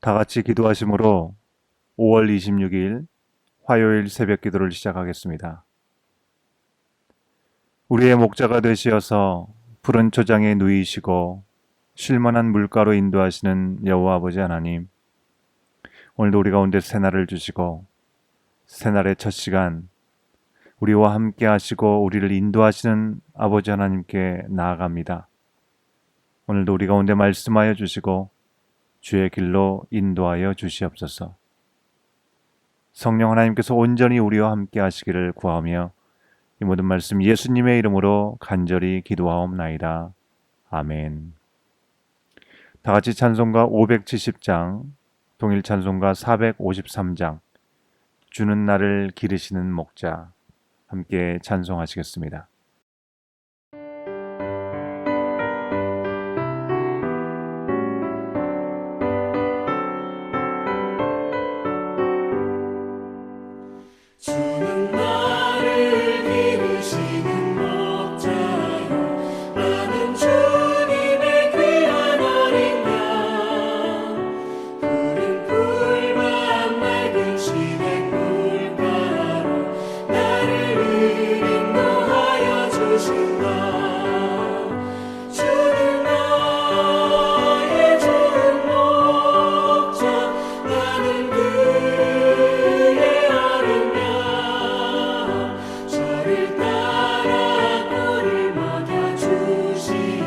다 같이 기도하심으로 5월 26일 화요일 새벽 기도를 시작하겠습니다. 우리의 목자가 되시어서 푸른 초장에 누이시고 쉴만한 물가로 인도하시는 여호와 아버지 하나님, 오늘도 우리 가운데 새날을 주시고 새날의 첫 시간 우리와 함께 하시고 우리를 인도하시는 아버지 하나님께 나아갑니다. 오늘도 우리 가운데 말씀하여 주시고 주의 길로 인도하여 주시옵소서. 성령 하나님께서 온전히 우리와 함께 하시기를 구하며 이 모든 말씀 예수님의 이름으로 간절히 기도하옵나이다. 아멘. 다 같이 찬송가 570장, 동일 찬송가 453장, 주는 나를 기르시는 목자, 함께 찬송하시겠습니다. 주는 나를 기르시는 목자요, 나는 주님의 귀한 어린 양. 푸른 풀밭 맑은 시냇 물가로 나를 인도하여 주신다. 주는 나의 좋은 목자, 나는 그의 어린 양. 저를 따라 꼴을 먹여주시니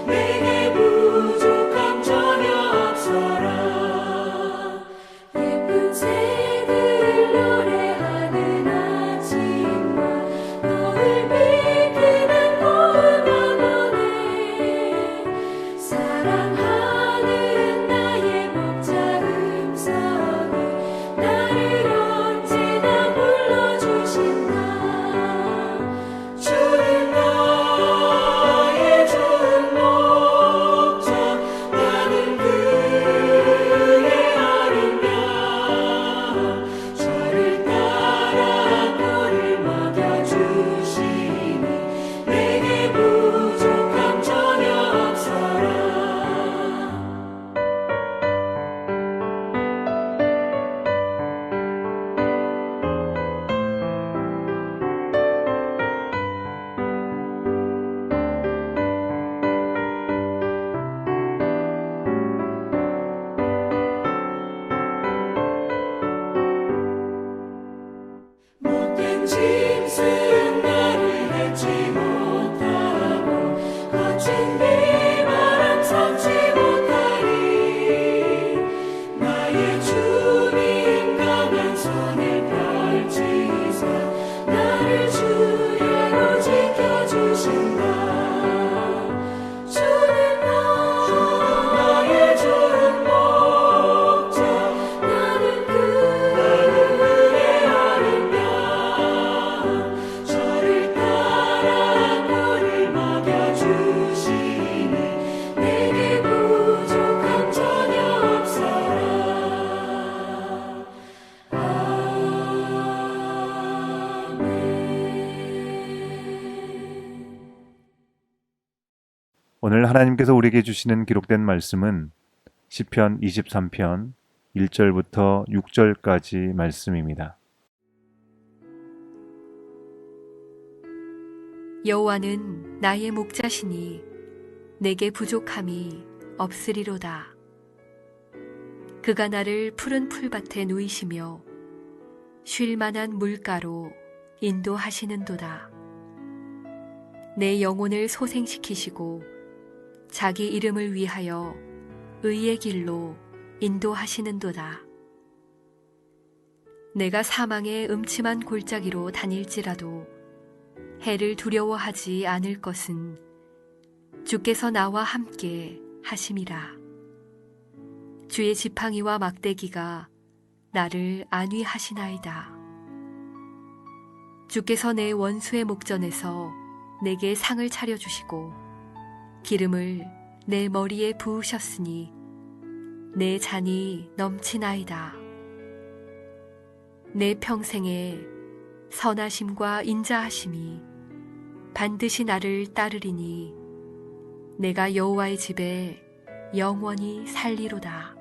내게 부족함 전혀 없어라. 예쁜 새들 노래하는 아침과 노을 비키는 고운 밤원에 사랑하는 나의 목자 음성이 나를 언제나 불러주신다. 주는 나의 좋은 목자, 나는 그의 어린 양. 저를 따라 꼴을 먹여주시니 내게 부족함 전혀 없어라. 못된 짐승 나를 밟지 못하고 거친 비바람 섞지 못하리. 나의 주님 강한 손을 펼치사 나를 주야로 지켜주신다. 주는 나의 좋은 목자, 나는 그의 어린 양. 저를 따라 꼴을 먹여주시니 내게 부족함 전혀 없어라. 아멘. 오늘 하나님께서 우리에게 주시는 기록된 말씀은 시편 23편 1절부터 6절까지 말씀입니다. 여호와는 나의 목자시니 내게 부족함이 없으리로다. 그가 나를 푸른 풀밭에 누이시며 쉴 만한 물가로 인도하시는도다. 내 영혼을 소생시키시고 자기 이름을 위하여 의의 길로 인도하시는도다. 내가 사망의 음침한 골짜기로 다닐지라도 해를 두려워하지 않을 것은 주께서 나와 함께 하심이라. 주의 지팡이와 막대기가 나를 안위하시나이다. 주께서 내 원수의 목전에서 내게 상을 차려주시고 기름을 내 머리에 부으셨으니 내 잔이 넘치나이다. 내 평생에 선하심과 인자하심이 반드시 나를 따르리니 내가 여호와의 집에 영원히 살리로다.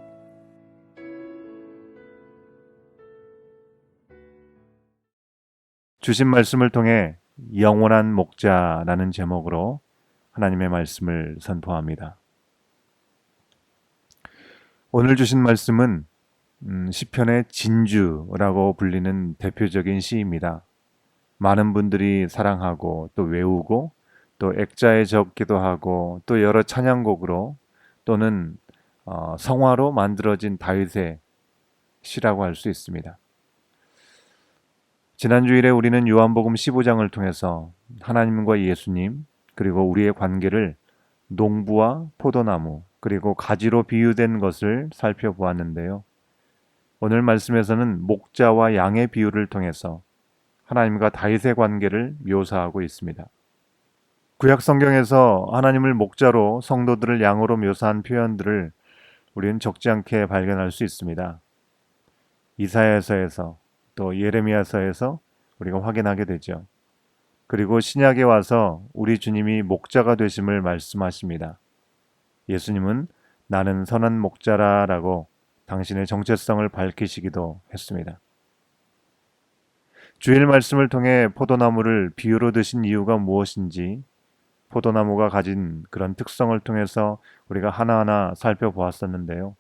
주신 말씀을 통해 영원한 목자라는 제목으로 하나님의 말씀을 선포합니다. 오늘 주신 말씀은 시편의 진주라고 불리는 대표적인 시입니다. 많은 분들이 사랑하고 또 외우고 또 액자에 적기도 하고 또 여러 찬양곡으로 또는 성화로 만들어진 다윗의 시라고 할 수 있습니다. 지난 주일에 우리는 요한복음 15장을 통해서 하나님과 예수님 그리고 우리의 관계를 농부와 포도나무 그리고 가지로 비유된 것을 살펴보았는데요. 오늘 말씀에서는 목자와 양의 비유를 통해서 하나님과 다윗의 관계를 묘사하고 있습니다. 구약 성경에서 하나님을 목자로 성도들을 양으로 묘사한 표현들을 우리는 적지 않게 발견할 수 있습니다. 이사야서에서 또 예레미야서에서 우리가 확인하게 되죠. 그리고 신약에 와서 우리 주님이 목자가 되심을 말씀하십니다. 예수님은 나는 선한 목자라라고 당신의 정체성을 밝히시기도 했습니다. 주일 말씀을 통해 포도나무를 비유로 드신 이유가 무엇인지 포도나무가 가진 그런 특성을 통해서 우리가 하나하나 살펴보았었는데요.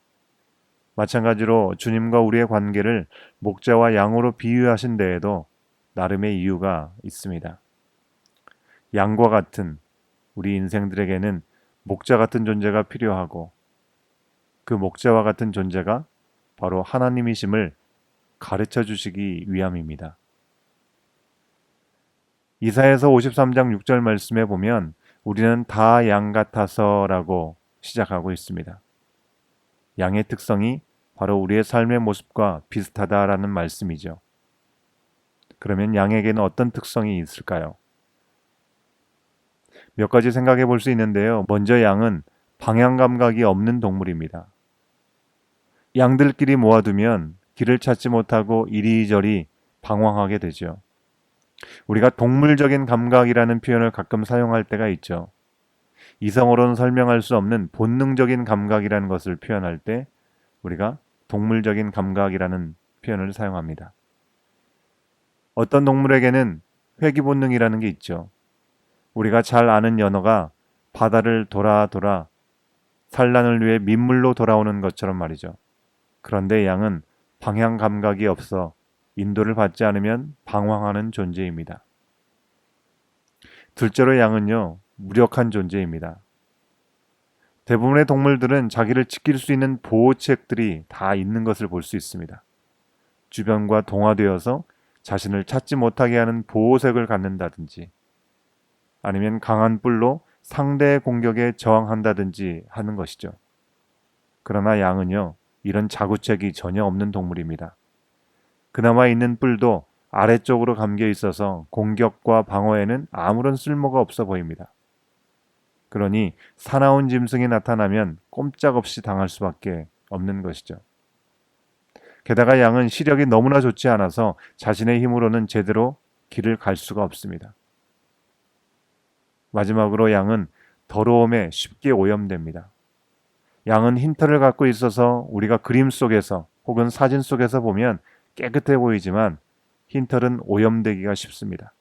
마찬가지로 주님과 우리의 관계를 목자와 양으로 비유하신 데에도 나름의 이유가 있습니다. 양과 같은 우리 인생들에게는 목자 같은 존재가 필요하고 그 목자와 같은 존재가 바로 하나님이심을 가르쳐 주시기 위함입니다. 이사야서 53장 6절 말씀에 보면 우리는 다 양 같아서 라고 시작하고 있습니다. 양의 특성이 바로 우리의 삶의 모습과 비슷하다라는 말씀이죠. 그러면 양에게는 어떤 특성이 있을까요? 몇 가지 생각해 볼 수 있는데요. 먼저 양은 방향 감각이 없는 동물입니다. 양들끼리 모아두면 길을 찾지 못하고 이리저리 방황하게 되죠. 우리가 동물적인 감각이라는 표현을 가끔 사용할 때가 있죠. 이성으로는 설명할 수 없는 본능적인 감각이라는 것을 표현할 때 우리가 동물적인 감각이라는 표현을 사용합니다. 어떤 동물에게는 회귀 본능이라는 게 있죠. 우리가 잘 아는 연어가 바다를 돌아 산란을 위해 민물로 돌아오는 것처럼 말이죠. 그런데 양은 방향 감각이 없어 인도를 받지 않으면 방황하는 존재입니다. 둘째로 양은요, 무력한 존재입니다. 대부분의 동물들은 자기를 지킬 수 있는 보호책들이 다 있는 것을 볼 수 있습니다. 주변과 동화되어서 자신을 찾지 못하게 하는 보호색을 갖는다든지 아니면 강한 뿔로 상대의 공격에 저항한다든지 하는 것이죠. 그러나 양은요, 이런 자구책이 전혀 없는 동물입니다. 그나마 있는 뿔도 아래쪽으로 감겨 있어서 공격과 방어에는 아무런 쓸모가 없어 보입니다. 그러니 사나운 짐승이 나타나면 꼼짝없이 당할 수밖에 없는 것이죠. 게다가 양은 시력이 너무나 좋지 않아서 자신의 힘으로는 제대로 길을 갈 수가 없습니다. 마지막으로 양은 더러움에 쉽게 오염됩니다. 양은 흰털을 갖고 있어서 우리가 그림 속에서 혹은 사진 속에서 보면 깨끗해 보이지만 흰털은 오염되기가 쉽습니다.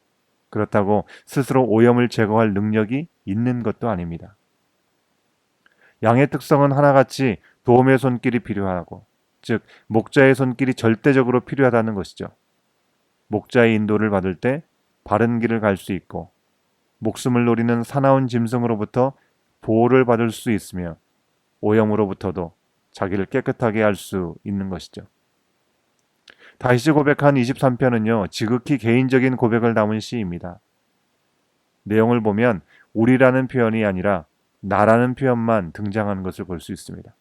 그렇다고 스스로 오염을 제거할 능력이 있는 것도 아닙니다. 양의 특성은 하나같이 도움의 손길이 필요하고, 즉 목자의 손길이 절대적으로 필요하다는 것이죠. 목자의 인도를 받을 때 바른 길을 갈 수 있고 목숨을 노리는 사나운 짐승으로부터 보호를 받을 수 있으며 오염으로부터도 자기를 깨끗하게 할 수 있는 것이죠. 다윗이 고백한 23편은요, 지극히 개인적인 고백을 담은 시입니다. 내용을 보면 우리라는 표현이 아니라 나라는 표현만 등장하는 것을 볼 수 있습니다.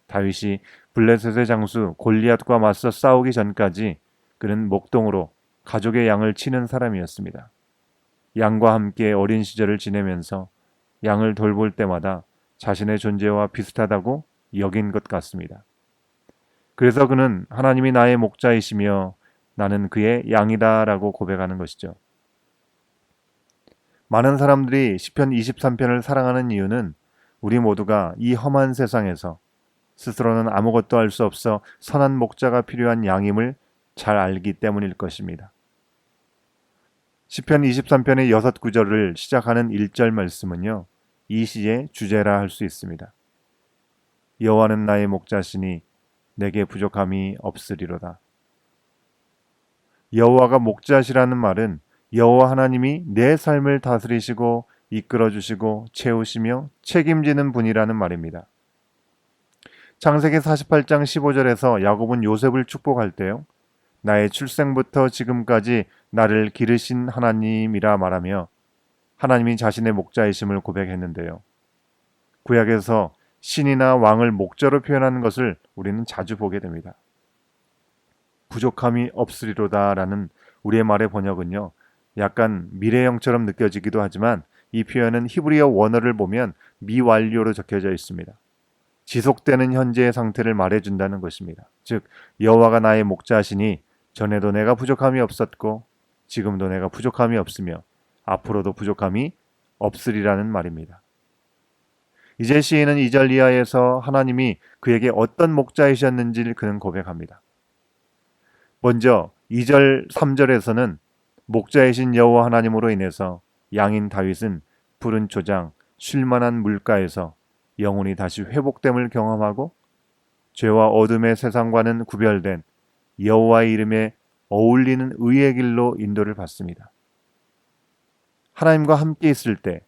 다윗이 블레셋의 장수 골리앗과 맞서 싸우기 전까지 그는 목동으로 가족의 양을 치는 사람이었습니다. 양과 함께 어린 시절을 지내면서 양을 돌볼 때마다 자신의 존재와 비슷하다고 여긴 것 같습니다. 그래서 그는 하나님이 나의 목자이시며 나는 그의 양이다라고 고백하는 것이죠. 많은 사람들이 시편 23편을 사랑하는 이유는 우리 모두가 이 험한 세상에서 스스로는 아무것도 할 수 없어 선한 목자가 필요한 양임을 잘 알기 때문일 것입니다. 시편 23편의 6구절을 시작하는 1절 말씀은요, 이 시의 주제라 할 수 있습니다. 여호와는 나의 목자시니 내게 부족함이 없으리로다. 여호와가 목자시라는 말은 여호와 하나님이 내 삶을 다스리시고 이끌어주시고 채우시며 책임지는 분이라는 말입니다. 창세기 48장 15절에서 야곱은 요셉을 축복할 때요, 나의 출생부터 지금까지 나를 기르신 하나님이라 말하며 하나님이 자신의 목자이심을 고백했는데요. 구약에서 신이나 왕을 목자로 표현하는 것을 우리는 자주 보게 됩니다. 부족함이 없으리로다라는 우리의 말의 번역은요, 약간 미래형처럼 느껴지기도 하지만 이 표현은 히브리어 원어를 보면 미완료로 적혀져 있습니다. 지속되는 현재의 상태를 말해준다는 것입니다. 즉 여호와가 나의 목자시니 전에도 내가 부족함이 없었고 지금도 내가 부족함이 없으며 앞으로도 부족함이 없으리라는 말입니다. 이제 시인은 2절 이하에서 하나님이 그에게 어떤 목자이셨는지를 그는 고백합니다. 먼저 2절 3절에서는 목자이신 여호와 하나님으로 인해서 양인 다윗은 푸른 초장 쉴만한 물가에서 영혼이 다시 회복됨을 경험하고 죄와 어둠의 세상과는 구별된 여호와의 이름에 어울리는 의의 길로 인도를 받습니다. 하나님과 함께 있을 때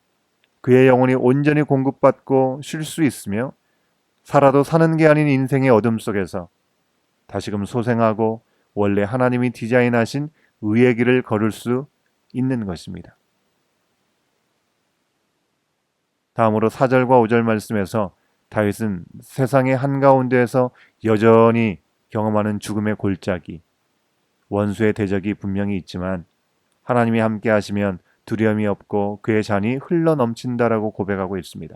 그의 영혼이 온전히 공급받고 쉴 수 있으며 살아도 사는 게 아닌 인생의 어둠 속에서 다시금 소생하고 원래 하나님이 디자인하신 의의 길을 걸을 수 있는 것입니다. 다음으로 4절과 5절 말씀에서 다윗은 세상의 한가운데에서 여전히 경험하는 죽음의 골짜기, 원수의 대적이 분명히 있지만 하나님이 함께 하시면 두려움이 없고 그의 잔이 흘러넘친다라고 고백하고 있습니다.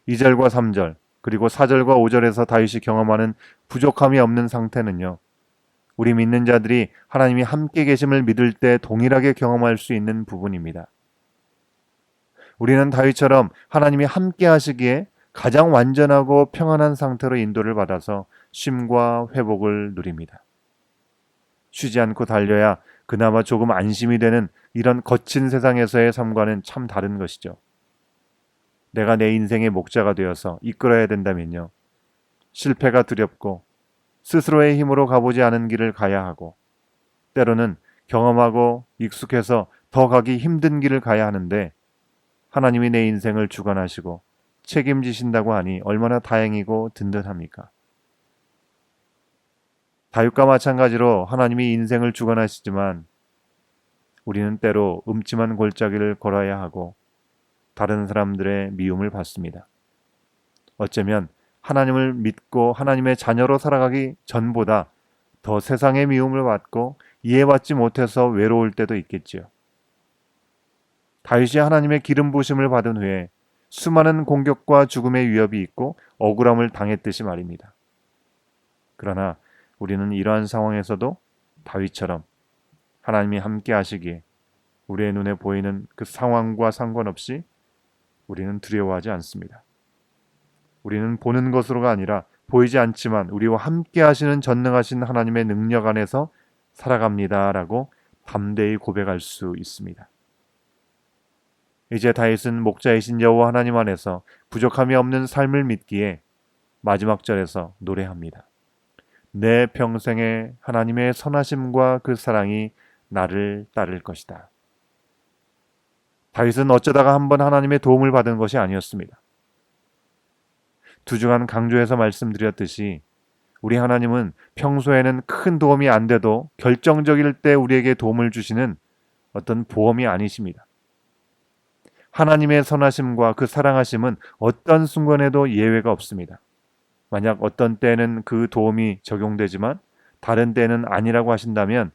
2절과 3절 그리고 4절과 5절에서 다윗이 경험하는 부족함이 없는 상태는요, 우리 믿는 자들이 하나님이 함께 계심을 믿을 때 동일하게 경험할 수 있는 부분입니다. 우리는 다윗처럼 하나님이 함께 하시기에 가장 완전하고 평안한 상태로 인도를 받아서 쉼과 회복을 누립니다. 쉬지 않고 달려야 그나마 조금 안심이 되는 이런 거친 세상에서의 삶과는 참 다른 것이죠. 내가 내 인생의 목자가 되어서 이끌어야 된다면요, 실패가 두렵고 스스로의 힘으로 가보지 않은 길을 가야 하고 때로는 경험하고 익숙해서 더 가기 힘든 길을 가야 하는데 하나님이 내 인생을 주관하시고 책임지신다고 하니 얼마나 다행이고 든든합니까? 다윗과 마찬가지로 하나님이 인생을 주관하시지만 우리는 때로 음침한 골짜기를 걸어야 하고 다른 사람들의 미움을 받습니다. 어쩌면 하나님을 믿고 하나님의 자녀로 살아가기 전보다 더 세상의 미움을 받고 이해받지 못해서 외로울 때도 있겠지요. 다윗이 하나님의 기름 부으심을 받은 후에 수많은 공격과 죽음의 위협이 있고 억울함을 당했듯이 말입니다. 그러나 우리는 이러한 상황에서도 다윗처럼 하나님이 함께 하시기에 우리의 눈에 보이는 그 상황과 상관없이 우리는 두려워하지 않습니다. 우리는 보는 것으로가 아니라 보이지 않지만 우리와 함께 하시는 전능하신 하나님의 능력 안에서 살아갑니다라고 담대히 고백할 수 있습니다. 이제 다윗은 목자이신 여호와 하나님 안에서 부족함이 없는 삶을 믿기에 마지막 절에서 노래합니다. 내 평생에 하나님의 선하심과 그 사랑이 나를 따를 것이다. 다윗은 어쩌다가 한번 하나님의 도움을 받은 것이 아니었습니다. 두 주간 강조해서 말씀드렸듯이 우리 하나님은 평소에는 큰 도움이 안 돼도 결정적일 때 우리에게 도움을 주시는 어떤 보험이 아니십니다. 하나님의 선하심과 그 사랑하심은 어떤 순간에도 예외가 없습니다. 만약 어떤 때는 그 도움이 적용되지만 다른 때는 아니라고 하신다면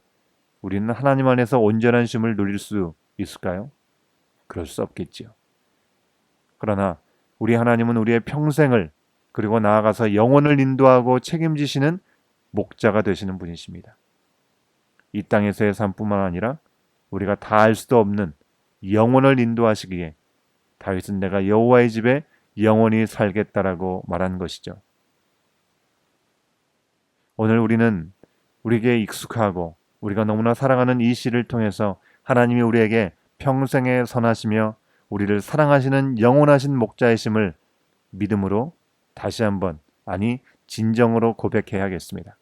우리는 하나님 안에서 온전한 쉼을 누릴 수 있을까요? 그럴 수 없겠지요. 그러나 우리 하나님은 우리의 평생을 그리고 나아가서 영혼을 인도하고 책임지시는 목자가 되시는 분이십니다. 이 땅에서의 삶뿐만 아니라 우리가 다 알 수도 없는 영혼을 인도하시기에 다윗은 내가 여호와의 집에 영원히 살겠다라고 말한 것이죠. 오늘 우리는 우리에게 익숙하고 우리가 너무나 사랑하는 이 시를 통해서 하나님이 우리에게 평생에 선하시며 우리를 사랑하시는 영원하신 목자이심을 믿음으로 다시 한번, 아니 진정으로 고백해야겠습니다.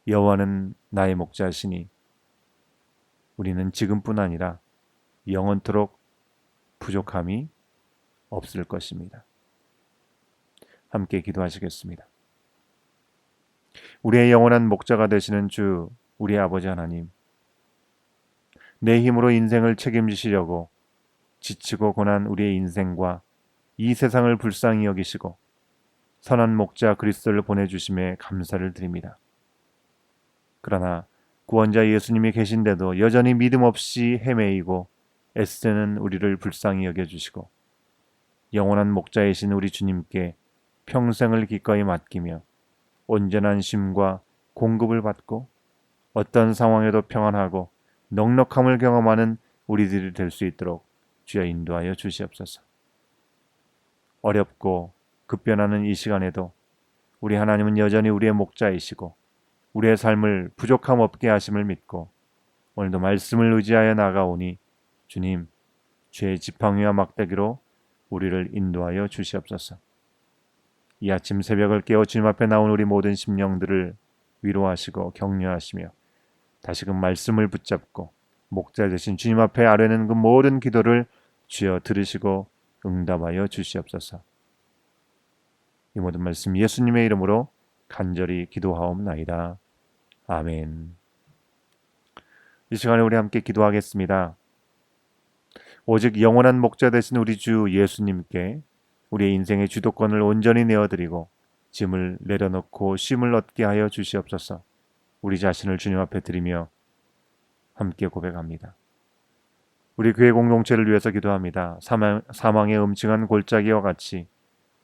여호와는 나의 목자시니 우리는 지금뿐 아니라 영원토록 부족함이 없을 것입니다. 함께 기도하시겠습니다. 우리의 영원한 목자가 되시는 주 우리 아버지 하나님, 내 힘으로 인생을 책임지시려고 지치고 고난 우리의 인생과 이 세상을 불쌍히 여기시고 선한 목자 그리스도를 보내주심에 감사를 드립니다. 그러나 구원자 예수님이 계신데도 여전히 믿음 없이 헤매이고 애쓰는 우리를 불쌍히 여겨주시고 영원한 목자이신 우리 주님께 평생을 기꺼이 맡기며 온전한 쉼과 공급을 받고 어떤 상황에도 평안하고 넉넉함을 경험하는 우리들이 될 수 있도록 주여 인도하여 주시옵소서. 어렵고 급변하는 이 시간에도 우리 하나님은 여전히 우리의 목자이시고 우리의 삶을 부족함 없게 하심을 믿고 오늘도 말씀을 의지하여 나가오니 주님, 죄의 지팡이와 막대기로 우리를 인도하여 주시옵소서. 이 아침 새벽을 깨어 주님 앞에 나온 우리 모든 심령들을 위로하시고 격려하시며 다시금 말씀을 붙잡고 목자 되신 주님 앞에 아뢰는 그 모든 기도를 주여 들으시고 응답하여 주시옵소서. 이 모든 말씀 예수님의 이름으로 간절히 기도하옵나이다. 아멘. 이 시간에 우리 함께 기도하겠습니다. 오직 영원한 목자 되신 우리 주 예수님께 우리의 인생의 주도권을 온전히 내어드리고 짐을 내려놓고 쉼을 얻게 하여 주시옵소서. 우리 자신을 주님 앞에 드리며 함께 고백합니다. 우리 교회 공동체를 위해서 기도합니다. 사망의 음침한 골짜기와 같이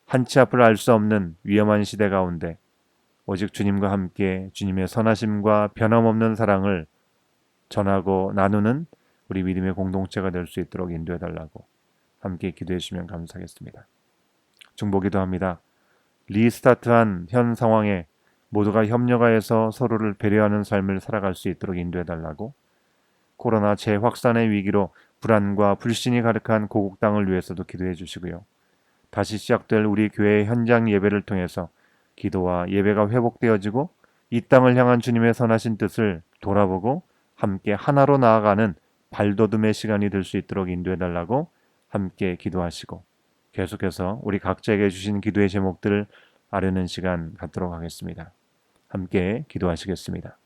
한치 앞을 알 수 없는 위험한 시대 가운데 오직 주님과 함께 주님의 선하심과 변함없는 사랑을 전하고 나누는 우리 믿음의 공동체가 될 수 있도록 인도해달라고 함께 기도해 주시면 감사하겠습니다. 중보기도 합니다. 리스타트한 현 상황에 모두가 협력하여서 서로를 배려하는 삶을 살아갈 수 있도록 인도해달라고, 코로나 재확산의 위기로 불안과 불신이 가득한 고국 땅을 위해서도 기도해 주시고요. 다시 시작될 우리 교회의 현장 예배를 통해서 기도와 예배가 회복되어지고 이 땅을 향한 주님의 선하신 뜻을 돌아보고 함께 하나로 나아가는 발돋움의 시간이 될 수 있도록 인도해달라고 함께 기도하시고, 계속해서 우리 각자에게 주신 기도의 제목들을 아뢰는 시간 갖도록 하겠습니다. 함께 기도하시겠습니다.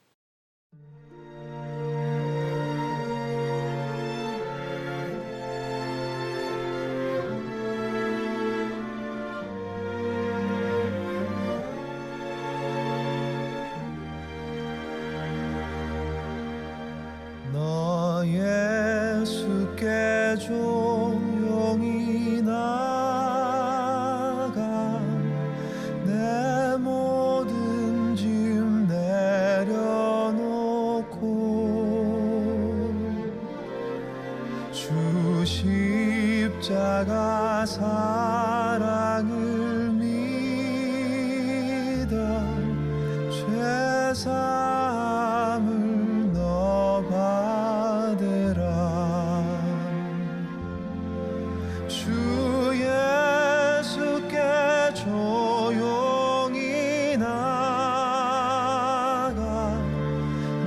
너 예수께 조용히 나가 내 모든 짐 내려놓고 주 십자가 사랑을 믿어 죄사함을 너 받으라. 주 예수께 조용히 나가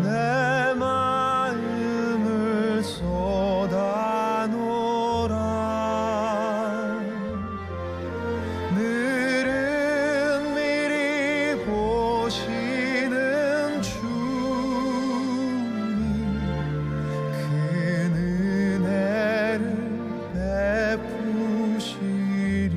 내 마음을 쏟아놓으라. 늘은 미리 보시는 주님 그 은혜를 베푸시리.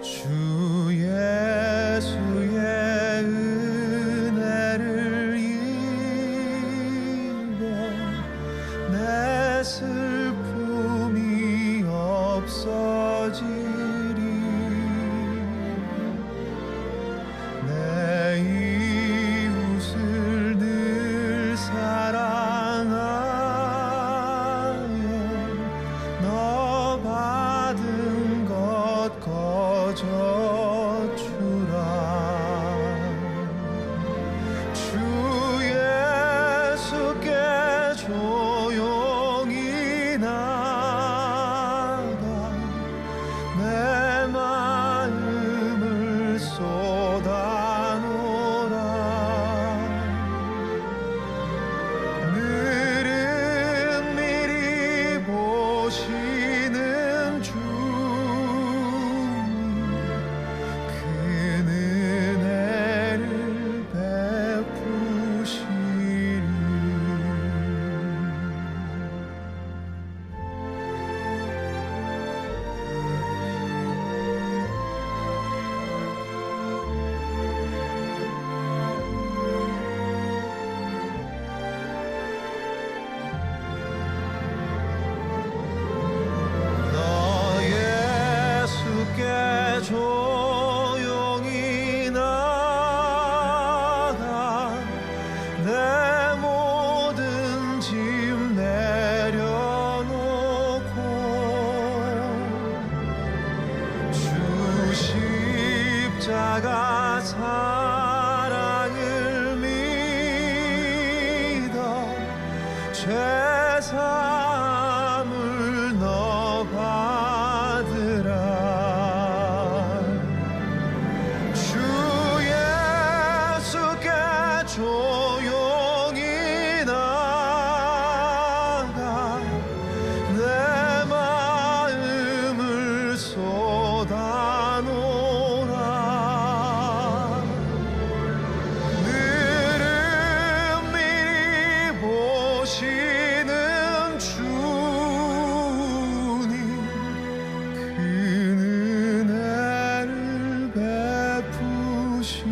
주 예수의 은혜를 입어 내 슬픔이 없어지리. 내 이웃을 늘 사랑하며 조용히 나가 내 모든 짐 내려놓고 주 십자가 사랑을 믿어 죄사함을 너 받으라. 주 예수께 조용히 나가 내 마음을 쏟아놓으라. 늘은 미리 보시는 주님 그 은혜를 베푸시리.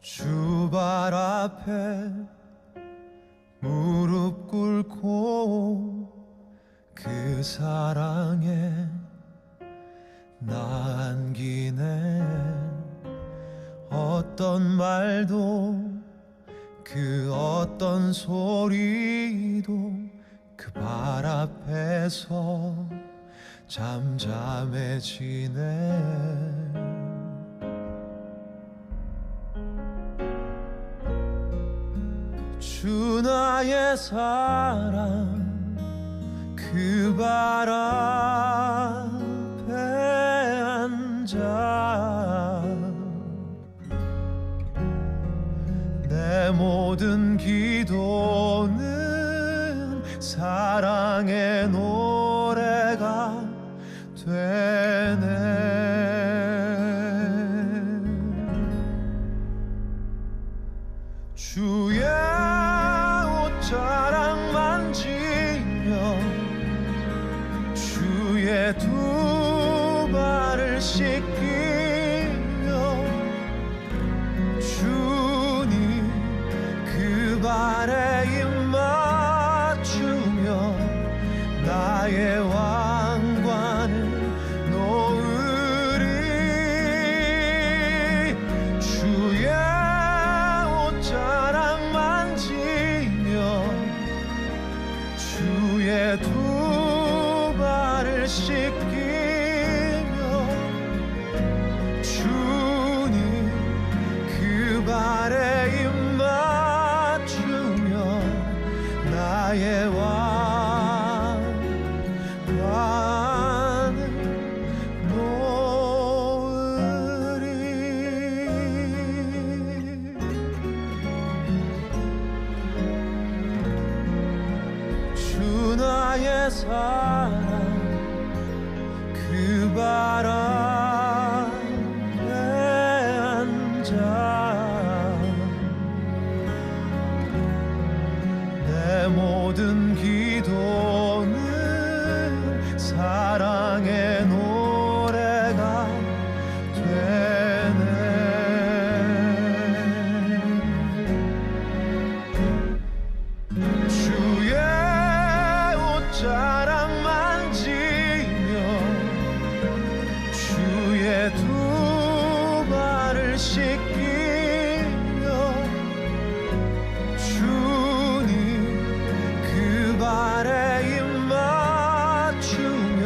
주 발 앞에 무릎 꿇고 그 사랑에 나 안기네. 어떤 말도 그 어떤 소리도 그 발 앞에서 잠잠해지네. 주 나의 사랑 그 발 앞에 앉아 내 모든 기도는 사랑의 노래가 되네. 주의 옷자락 만지며 주의 두 발을 씻기며 주님 그 발에 입 맞추며 나의 왕관을 놓으리. 주의 옷자락 만지며 주의 두 발을 씻기며 주님 그 발에 입 맞추며 나의 왕관을 놓으리. 주 나의 사랑 그 발 앞에 앉아 내 모든 기도는 사랑의 노래가 되네. 주의 옷자락 만지며 주의 두 발을 씻기며 주님 그 발에 입 맞추며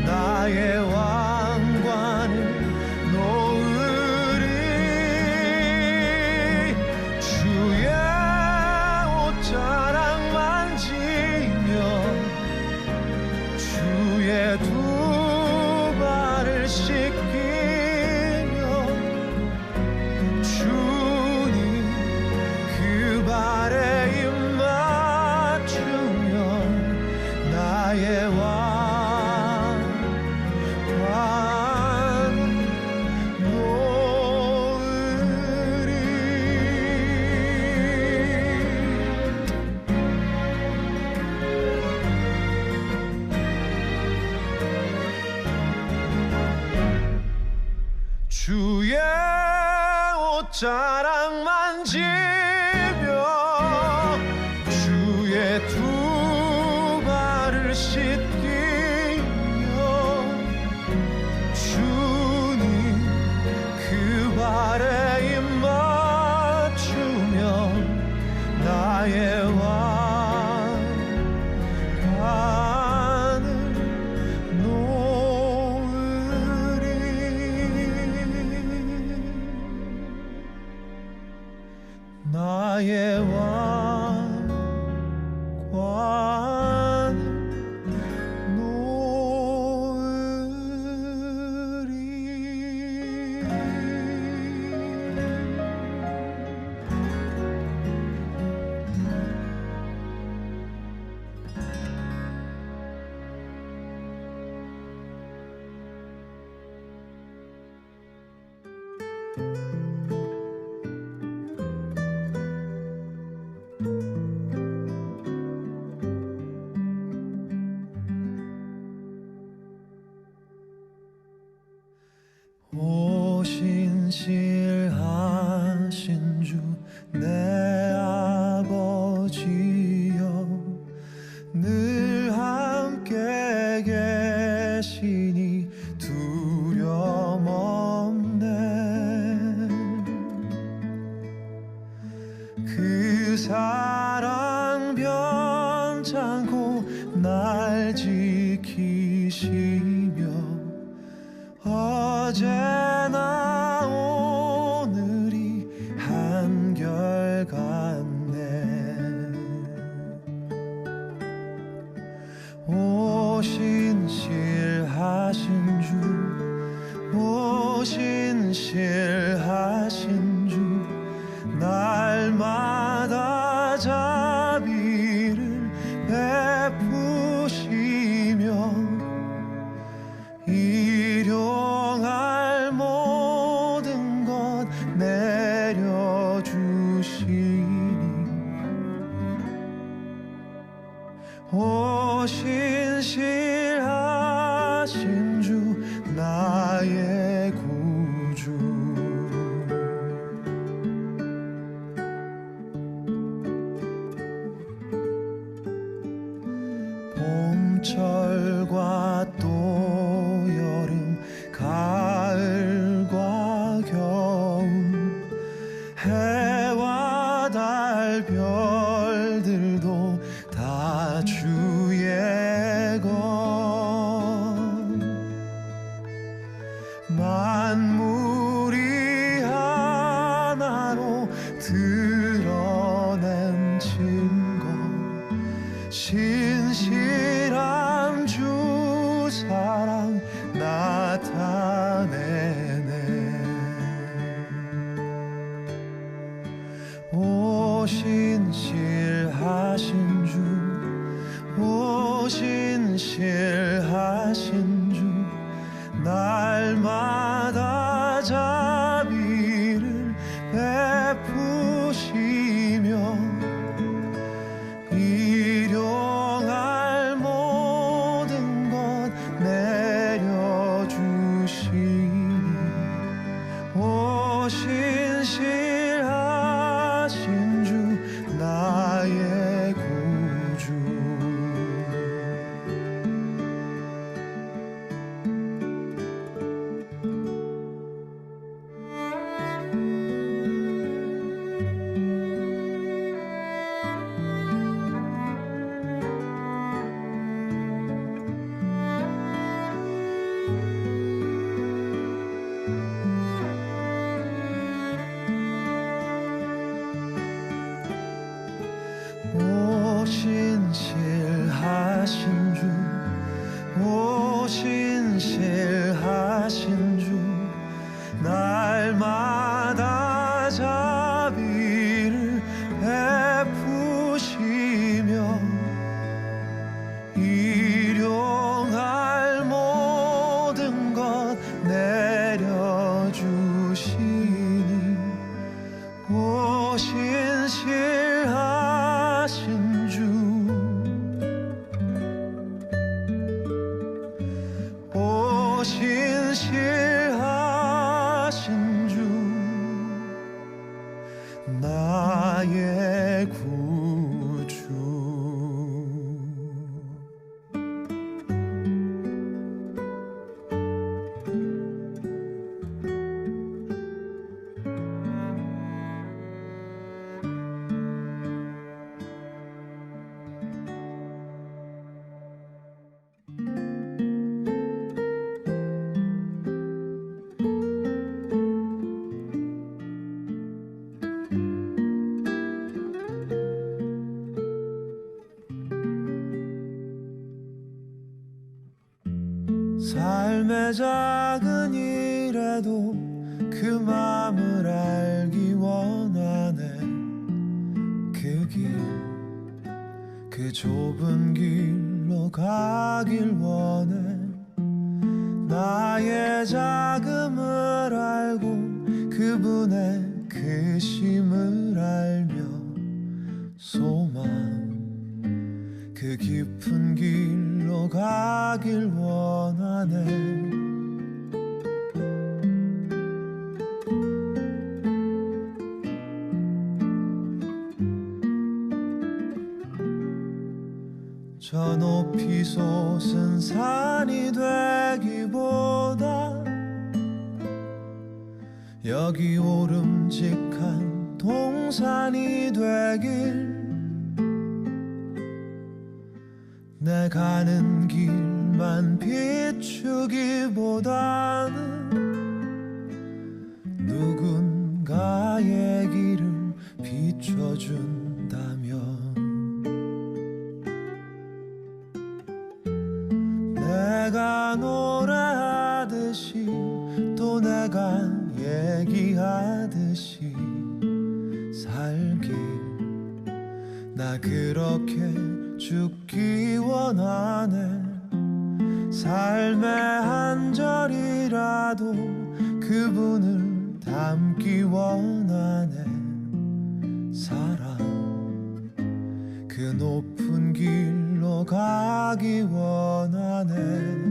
나의 왕관을 놓으리. 주 자랑만 지며 주의 두 발을 씻기며 주님 그 발에 입 맞추며 나의 왕관을 놓으리. 나의 왕관을 오신실하신 주 내 아버지여 늘 함께 계시니 두려움 없네. 그 사랑 변찮고 날 지키시며 어제나 오늘이 한결같네. 오신실하신 주 오신실하신 주 날마다 자비를 베푸시며 일용할 모든 것 내려주시니 오신실하신 주 나의 구주. 봄철과 또 여름 가을과 겨울 해와 달 별들도 다 주의 것. 만물이 하나로 드러낸 증거 신실한 주 사랑 나타내네. 오신실하신 주 오신실하신 주 날마다 자비를 베푸시며 일용할 모든 것 내려주시니 오신실하신 주 나의 구주. 삶의 작은 일에도 그 맘을 알기 원하네. 그 좁은 길로 가길 원해. 나의 자금을 알고 그분의 크심을 알며 소망 그 깊은 길로 가길 원하네. 저 높이 솟은 산이 되기보다 여기 오름직한 동산이 되길. 내 가는 길만 비추기보다는 누군가의 길을 비춰준다면 내가 노래하듯이 또 내가 얘기하듯이 살길. 나 그렇게 죽기 원하네. 삶의 한 절이라도 그분을 담기 원하네. 사랑 그 높은 길로 가기 원하네.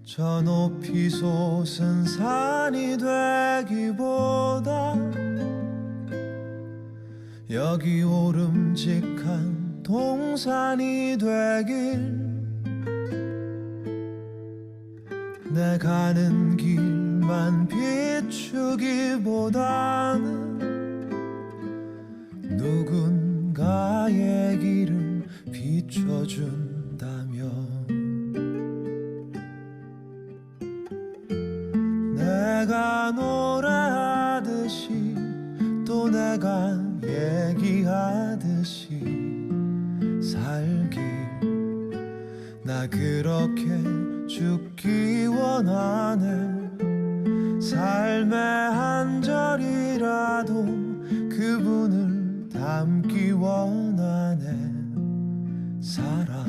저 높이 솟은 산이 되기보다 여기 오름직한 동산이 되길. 내 가는 길만 비추기보다는 누군가의 길을 비춰준다면 내가 노래하듯이 또 내가 얘기하듯이 살길. 나 그렇게 죽기 원하네. 삶의 한 절이라도 그분을 담기 원하네. 사랑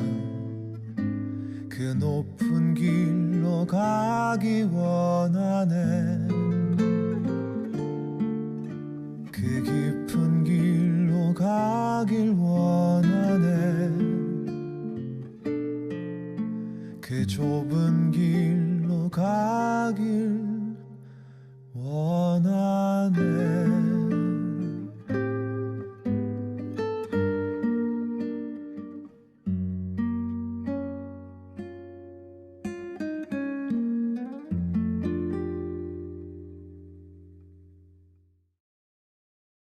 그 높은 길로 가기 원하네. 그 깊은 길로 가길 원하네. 그 좁은 길로 가길